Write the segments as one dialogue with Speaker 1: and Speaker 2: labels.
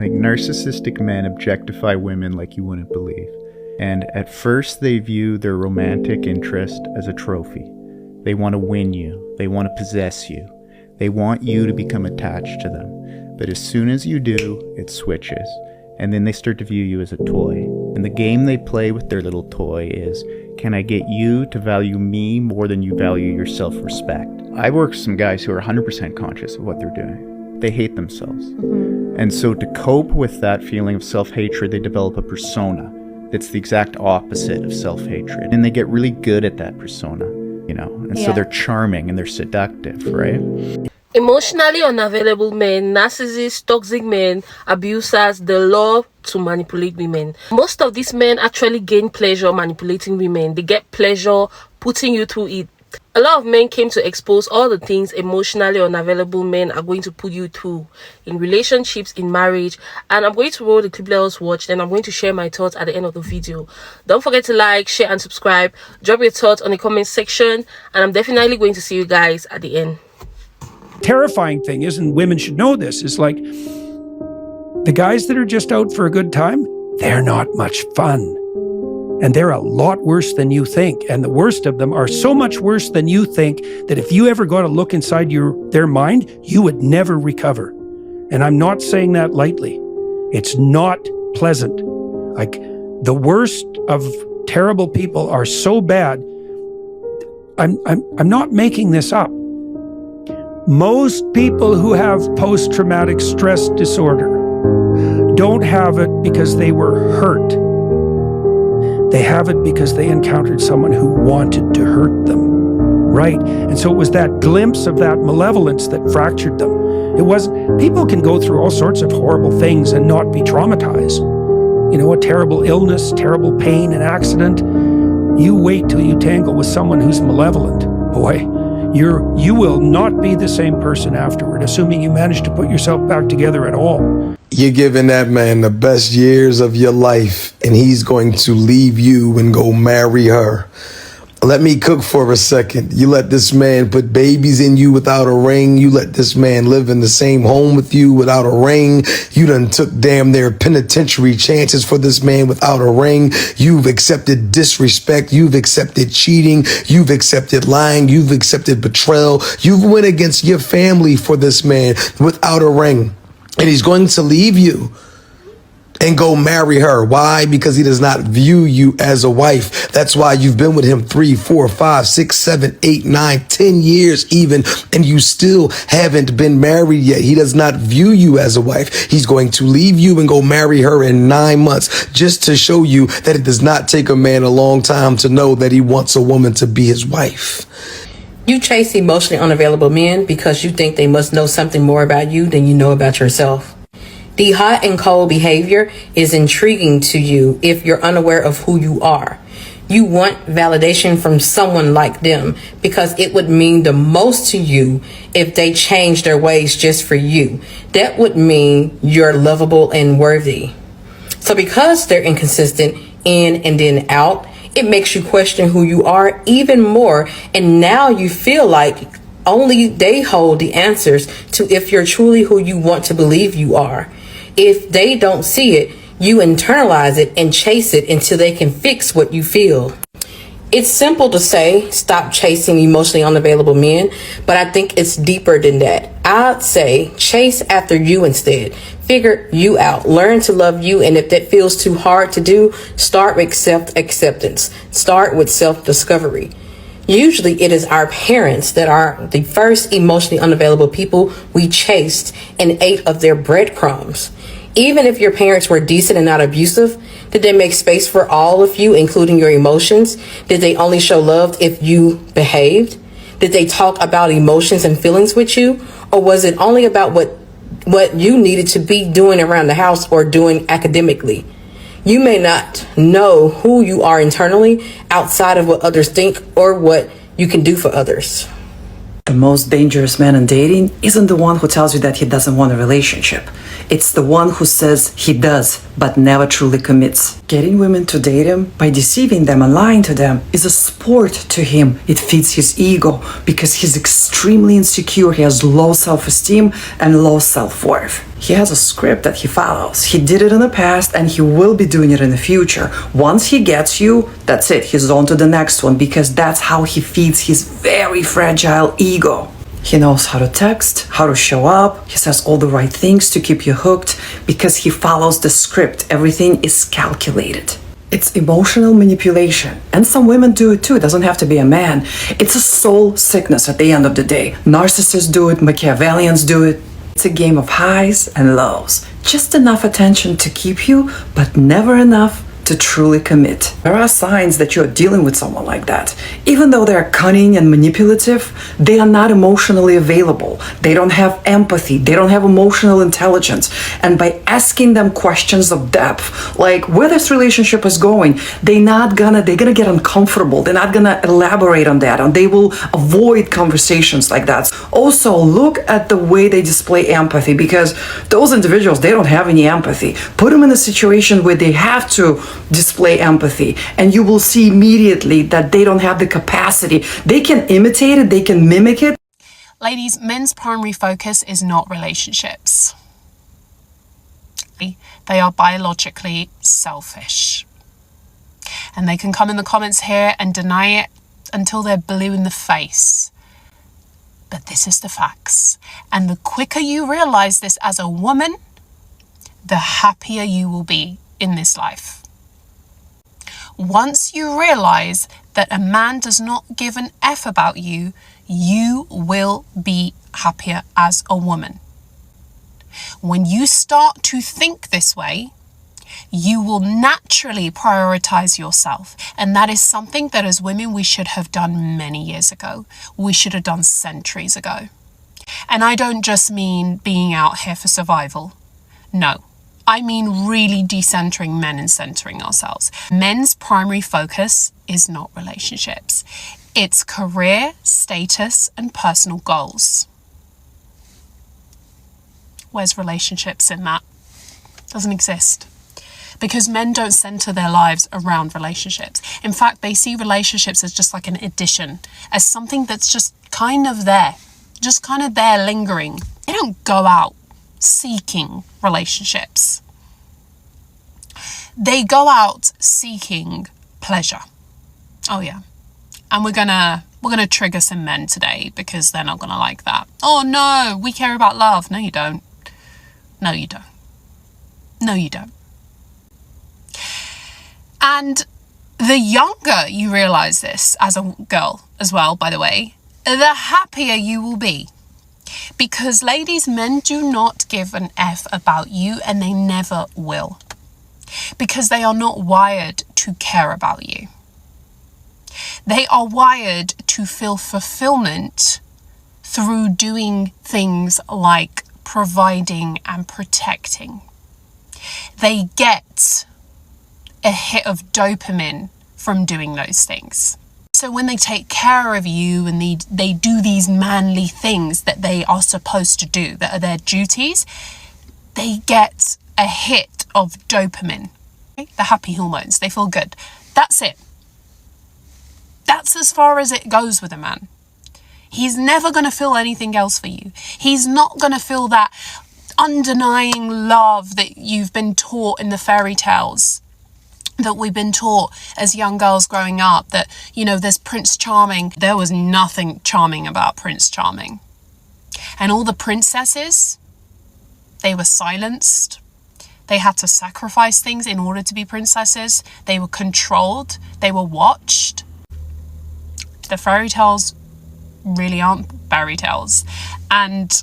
Speaker 1: Like, narcissistic men objectify women like you wouldn't believe. And at first they view their romantic interest as a trophy. They want to win you. They want to possess you. They want you to become attached to them. But as soon as you do, it switches. And then they start to view you as a toy. And the game they play with their little toy is, can I get you to value me more than you value your self-respect? I work with some guys who are 100% conscious of what they're doing. They hate themselves. And so to cope with that feeling of self-hatred, they develop a persona that's the exact opposite of self-hatred. And they get really good at that persona, you know? And so they're charming and they're seductive, right?
Speaker 2: Emotionally unavailable men, narcissists, toxic men, abusers, they love to manipulate women. Most of these men actually gain pleasure manipulating women. They get pleasure putting you through it. A lot of men came to expose all the things emotionally unavailable men are going to put you through in relationships, in marriage. And I'm going to roll the clip let us watch, then I'm going to share my thoughts at the end of the video. Don't forget to like, share and subscribe. Drop your thoughts on the comment section, and I'm definitely going to see you guys at the end.
Speaker 3: Terrifying thing is, and women should know this, is like the guys that are just out for a good time, they're not much fun. And they're a lot worse than you think. And the worst of them are so much worse than you think that if you ever got a look inside their mind, you would never recover. And I'm not saying that lightly. It's not pleasant. Like, the worst of terrible people are so bad. I'm not making this up. Most people who have post-traumatic stress disorder don't have it because they were hurt. They have it because they encountered someone who wanted to hurt them, right? And so it was that glimpse of that malevolence that fractured them. It wasn't, people can go through all sorts of horrible things and not be traumatized. You know, a terrible illness, terrible pain, an accident. You wait till you tangle with someone who's malevolent. Boy, you will not be the same person afterward, assuming you manage to put yourself back together at all.
Speaker 4: You're giving that man the best years of your life, and he's going to leave you and go marry her. Let me cook for a second. You let this man put babies in you without a ring. You let this man live in the same home with you without a ring. You done took damn near penitentiary chances for this man without a ring. You've accepted disrespect. You've accepted cheating. You've accepted lying. You've accepted betrayal. You've went against your family for this man without a ring. And he's going to leave you and go marry her. Why? Because he does not view you as a wife. That's why you've been with him 3, 4, 5, 6, 7, 8, 9, 10 years even, and you still haven't been married yet. He does not view you as a wife. He's going to leave you and go marry her in 9 months, just to show you that it does not take a man a long time to know that he wants a woman to be his wife.
Speaker 5: You chase emotionally unavailable men because you think they must know something more about you than you know about yourself. The hot and cold behavior is intriguing to you if you're unaware of who you are. You want validation from someone like them because it would mean the most to you if they change their ways just for you. That would mean you're lovable and worthy. So because they're inconsistent in and then out, it makes you question who you are even more. And now you feel like only they hold the answers to if you're truly who you want to believe you are. If they don't see it, you internalize it and chase it until they can fix what you feel. It's simple to say, stop chasing emotionally unavailable men, but I think it's deeper than that. I'd say chase after you instead. Figure you out, learn to love you, and if that feels too hard to do, start with self-acceptance. Start with self-discovery. Usually it is our parents that are the first emotionally unavailable people we chased and ate of their breadcrumbs. Even if your parents were decent and not abusive, did they make space for all of you, including your emotions? Did they only show love if you behaved? Did they talk about emotions and feelings with you? Or was it only about what you needed to be doing around the house or doing academically? You may not know who you are internally outside of what others think or what you can do for others.
Speaker 6: The most dangerous man in dating isn't the one who tells you that he doesn't want a relationship. It's the one who says he does, but never truly commits. Getting women to date him by deceiving them and lying to them is a sport to him. It feeds his ego because he's extremely insecure. He has low self-esteem and low self-worth. He has a script that he follows. He did it in the past and he will be doing it in the future. Once he gets you, that's it. He's on to the next one because that's how he feeds his very fragile ego. He knows how to text, how to show up. He says all the right things to keep you hooked because he follows the script. Everything is calculated. It's emotional manipulation. And some women do it too. It doesn't have to be a man. It's a soul sickness at the end of the day. Narcissists do it. Machiavellians do it. It's a game of highs and lows. Just enough attention to keep you, but never enough to truly commit. There are signs that you're dealing with someone like that. Even though they're cunning and manipulative, they are not emotionally available. They don't have empathy. They don't have emotional intelligence. And by asking them questions of depth, like where this relationship is going, they're gonna get uncomfortable. They're not gonna elaborate on that, and they will avoid conversations like that. Also, look at the way they display empathy, because those individuals, they don't have any empathy. Put them in a situation where they have to display empathy, and you will see immediately that they don't have the capacity. They can imitate it, they can mimic it.
Speaker 7: Ladies, men's primary focus is not relationships. They are biologically selfish. And they can come in the comments here and deny it until they're blue in the face. But this is the facts. And the quicker you realize this as a woman, the happier you will be in this life. Once you realize that a man does not give an F about you, you will be happier as a woman. When you start to think this way, you will naturally prioritize yourself. And that is something that as women we should have done many years ago. We should have done centuries ago. And I don't just mean being out here for survival. No. I mean really decentering men and centering ourselves. Men's primary focus is not relationships. It's career, status, and personal goals. Where's relationships in that? Doesn't exist. Because men don't center their lives around relationships. In fact, they see relationships as just like an addition, as something that's just kind of there lingering. They don't go out seeking relationships. They go out seeking pleasure. Oh yeah. And we're gonna trigger some men today because they're not gonna like that. Oh no, we care about love. No, you don't. No, you don't. No, you don't. And the younger you realize this as a girl as well, by the way, the happier you will be. Because ladies, men do not give an F about you, and they never will. Because they are not wired to care about you. They are wired to feel fulfillment through doing things like providing and protecting. They get a hit of dopamine from doing those things. So when they take care of you and they do these manly things that they are supposed to do, that are their duties, they get a hit of dopamine, the happy hormones. They feel good. That's it. That's as far as it goes with a man. He's never going to feel anything else for you. He's not going to feel that undenying love that you've been taught in the fairy tales, that we've been taught as young girls growing up, that, you know, there's Prince Charming. There was nothing charming about Prince Charming. And all the princesses, they were silenced. They had to sacrifice things in order to be princesses. They were controlled. They were watched. The fairy tales really aren't fairy tales. And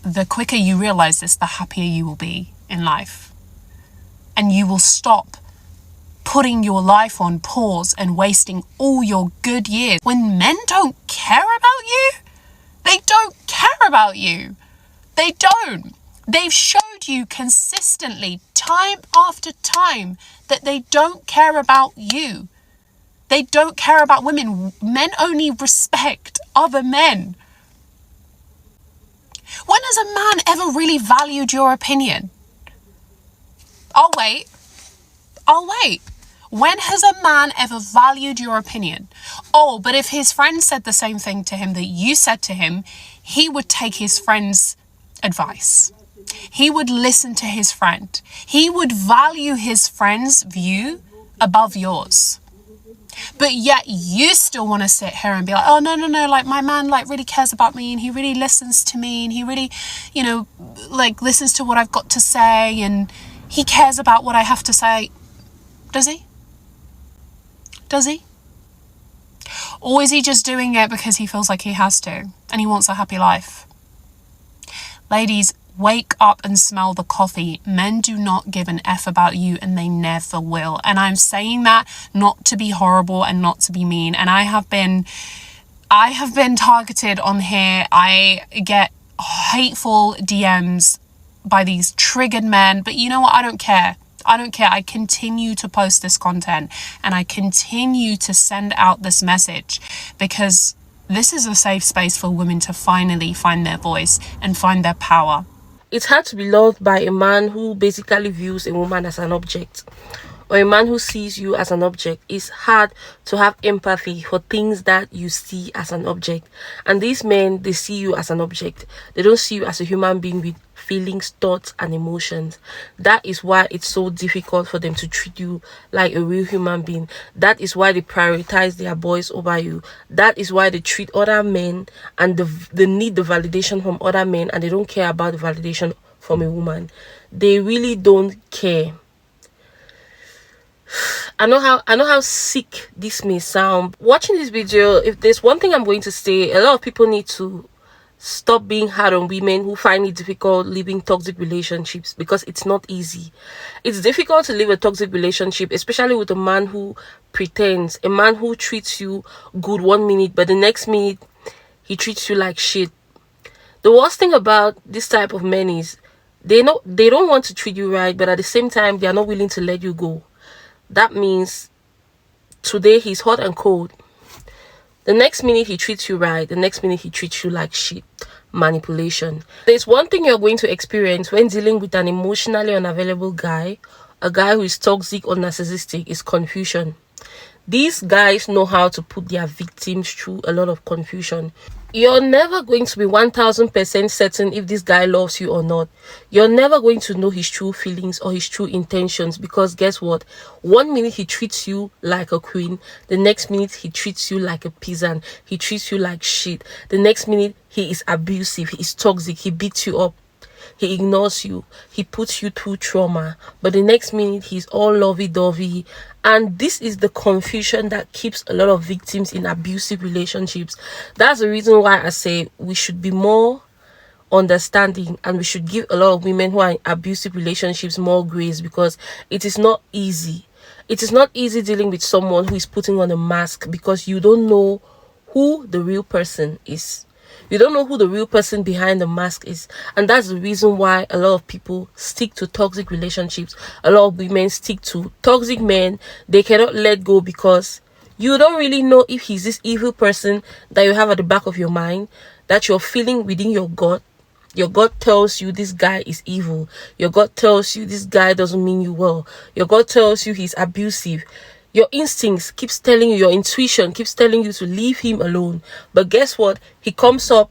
Speaker 7: the quicker you realize this, the happier you will be in life. And you will stop putting your life on pause and wasting all your good years. When men don't care about you, they don't care about you. They don't. They've showed you consistently, time after time, that they don't care about you. They don't care about women. Men only respect other men. When has a man ever really valued your opinion? I'll wait. When has a man ever valued your opinion? Oh, but if his friend said the same thing to him that you said to him, he would take his friend's advice. He would listen to his friend. He would value his friend's view above yours. But yet you still want to sit here and be like, oh, no, like my man like really cares about me and he really listens to me and he really, you know, like listens to what I've got to say and he cares about what I have to say. Does he? Does he? Or is he just doing it because he feels like he has to and he wants a happy life? Ladies, wake up and smell the coffee. Men do not give an F about you and they never will. And I'm saying that not to be horrible and not to be mean. And I have been targeted on here. I get hateful DMs by these triggered men, but you know what? I don't care. I continue to post this content and I continue to send out this message because this is a safe space for women to finally find their voice and find their power.
Speaker 2: It's hard to be loved by a man who basically views a woman as an object, or a man who sees you as an object. It's hard to have empathy for things that you see as an object. And these men, they see you as an object. They don't see you as a human being with feelings, thoughts, and emotions. That is why it's so difficult for them to treat you like a real human being. That is why they prioritize their boys over you. That is why they treat other men and they need the validation from other men, and they don't care about the validation from a woman. They really don't care. I know how sick this may sound. Watching this video, if there's one thing I'm going to say, a lot of people need to stop being hard on women who find it difficult living toxic relationships, because it's not easy. It's difficult to live a toxic relationship, especially with a man who pretends, a man who treats you good 1 minute, but the next minute he treats you like shit. The worst thing about this type of men is they don't want to treat you right, but at the same time they are not willing to let you go. That means today he's hot and cold. The next minute he treats you right, the next minute he treats you like shit. Manipulation. There's one thing you're going to experience when dealing with an emotionally unavailable guy, a guy who is toxic or narcissistic, is confusion. These guys know how to put their victims through a lot of confusion. You're never going to be 1000% certain if this guy loves you or not. You're never going to know his true feelings or his true intentions, because guess what? 1 minute he treats you like a queen, the next minute he treats you like a peasant. He treats you like shit. The next minute he is abusive, he is toxic, he beats you up, he ignores you, he puts you through trauma. But the next minute he's all lovey-dovey. And this is the confusion that keeps a lot of victims in abusive relationships. That's the reason why I say we should be more understanding and we should give a lot of women who are in abusive relationships more grace, because it is not easy. It is not easy dealing with someone who is putting on a mask, because you don't know who the real person is. You don't know who the real person behind the mask is. And that's the reason why a lot of people stick to toxic relationships. A lot of women stick to toxic men. They cannot let go, because you don't really know if he's this evil person that you have at the back of your mind, that you're feeling within your gut. Your gut tells you this guy is evil. Your gut tells you this guy doesn't mean you well. Your gut tells you he's abusive. Your instincts keeps telling you, your intuition keeps telling you to leave him alone. But guess what? He comes up,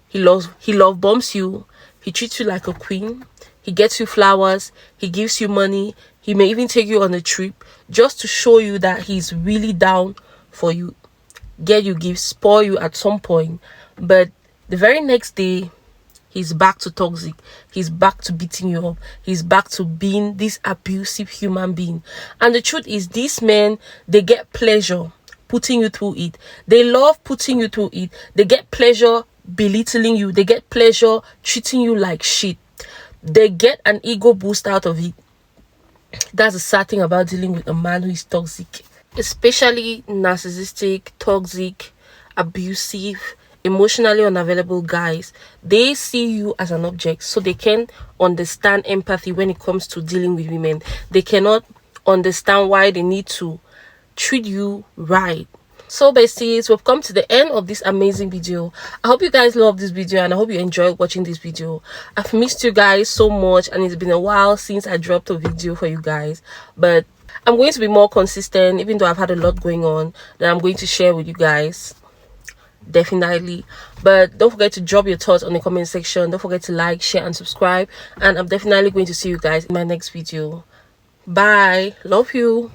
Speaker 2: he love bombs you, he treats you like a queen, he gets you flowers, he gives you money, he may even take you on a trip just to show you that he's really down for you, get you gifts, spoil you at some point. But the very next day, he's back to toxic. He's back to beating you up. He's back to being this abusive human being. And the truth is, these men, they get pleasure putting you through it. They love putting you through it. They get pleasure belittling you. They get pleasure treating you like shit. They get an ego boost out of it. That's the sad thing about dealing with a man who is toxic. Especially narcissistic, toxic, abusive, emotionally unavailable guys. They see you as an object, so they can't understand empathy when it comes to dealing with women. They cannot understand why they need to treat you right. So besties, we've come to the end of this amazing video. I hope you guys love this video and I hope you enjoyed watching this video. I've missed you guys so much and it's been a while since I dropped a video for you guys, but I'm going to be more consistent, even though I've had a lot going on that I'm going to share with you guys. definitely. But don't forget to drop your thoughts on the comment section. Don't forget to like, share and subscribe, and I'm definitely going to see you guys in my next video. Bye. Love you.